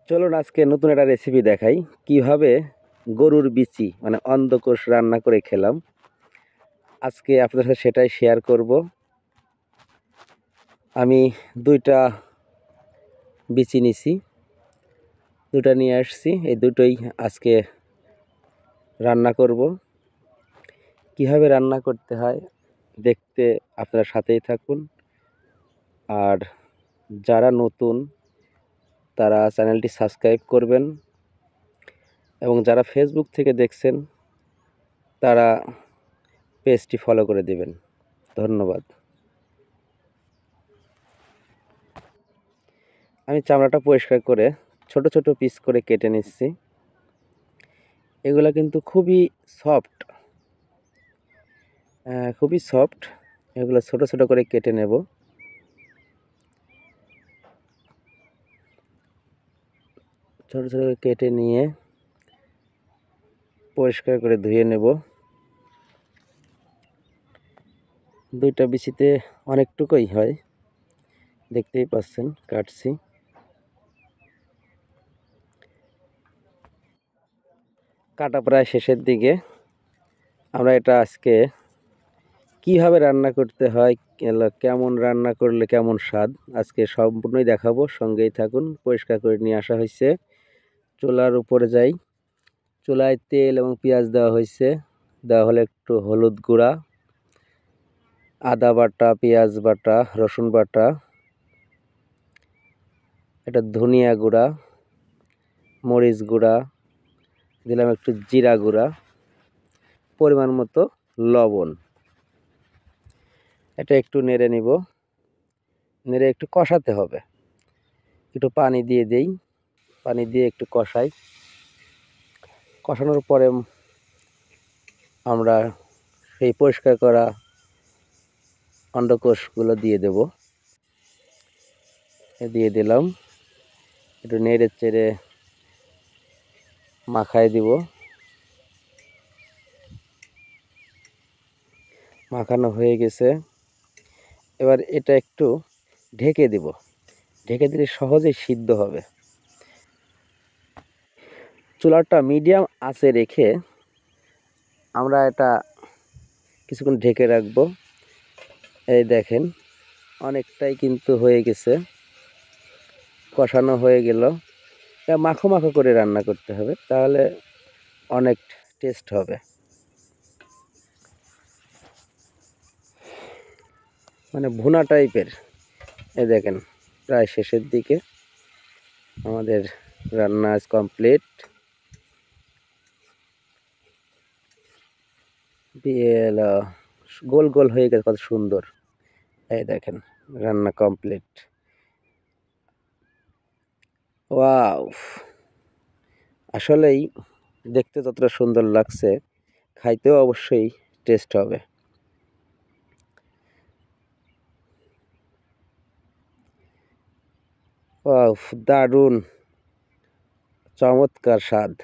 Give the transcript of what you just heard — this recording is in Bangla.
চলুন আজকে নতুন একটা রেসিপি দেখাই কিভাবে গরুর বিচি মানে অন্ধকোষ রান্না করে খেলাম। আজকে আপনাদের সাথে সেটাই শেয়ার করব। আমি দুইটা বিচি নিছি, দুটা নিয়ে আসছি, এই দুটোই আজকে রান্না করব। কিভাবে রান্না করতে হয় দেখতে আপনারা সাথেই থাকুন। আর যারা নতুন তারা চ্যানেলটি সাবস্ক্রাইব করবেন এবং যারা ফেসবুক থেকে দেখছেন তারা পেজটি ফলো করে দেবেন। ধন্যবাদ। আমি চামড়াটা পরিষ্কার করে ছোট ছোট পিস করে কেটে নিচ্ছি। এগুলো কিন্তু খুবই সফট। এগুলো ছোট ছোট করে কেটে নেব। ছোট ছোট করে কেটে নিয়ে পরিষ্কার করে ধুয়ে নেব। দুইটা বিচিতে অনেকটুকুই হয়, দেখতেই পাচ্ছেন কাটছি। কাটা প্রায় শেষের দিকে। আমরা এটা আজকে কিভাবে রান্না করতে হয়, কেমন রান্না করলে কেমন স্বাদ, আজকে সম্পূর্ণই দেখাবো। সঙ্গেই থাকুন। পরিষ্কার করে নিয়ে আসা হয়েছে। চুলার উপরে যাই। চুলায় তেল এবং পেঁয়াজ দেওয়া হয়েছে। দেওয়া হলো একটু হলুদ গুঁড়া, আদা বাটা, পেঁয়াজ বাটা, রসুন বাটা, এটা ধনিয়া গুঁড়া, মরিচ গুঁড়া, দিলাম একটু জিরা গুঁড়া, পরিমাণ মতো লবণ। এটা একটু নেড়ে নিব। নেড়ে একটু কষাতে হবে। একটু পানি দিয়ে দেই। পানি দিয়ে একটু কষাই। কষানোর পরে আমরা সেই পরিষ্কার করা অন্ডকোষগুলো দিয়ে দেব। দিয়ে দিলাম। একটু নেড়ে চেড়ে মাখায় দিব। মাখানো হয়ে গেছে। এবার এটা একটু ঢেকে দিব। ঢেকে দিলে সহজেই সিদ্ধ হবে। চুলাটা মিডিয়াম আঁচে রেখে আমরা এটা কিছুক্ষণ ঢেকে রাখবো। এই দেখেন অনেকটাই কিন্তু হয়ে গেছে, কষানো হয়ে গেল। এটা মাখো মাখো করে রান্না করতে হবে, তাহলে অনেক টেস্ট হবে। মানে ভুনা টাইপের। এই দেখেন প্রায় শেষের দিকে। আমাদের রান্না আজ কমপ্লিট। গোল গোল হয়ে গেছে, কত সুন্দর। এই দেখেন রান্না কমপ্লিট। ওয়াও, আসলেই দেখতে যতটা সুন্দর লাগছে খাইতেও অবশ্যই টেস্ট হবে। ওয়াও, দারুণ চমৎকার স্বাদ।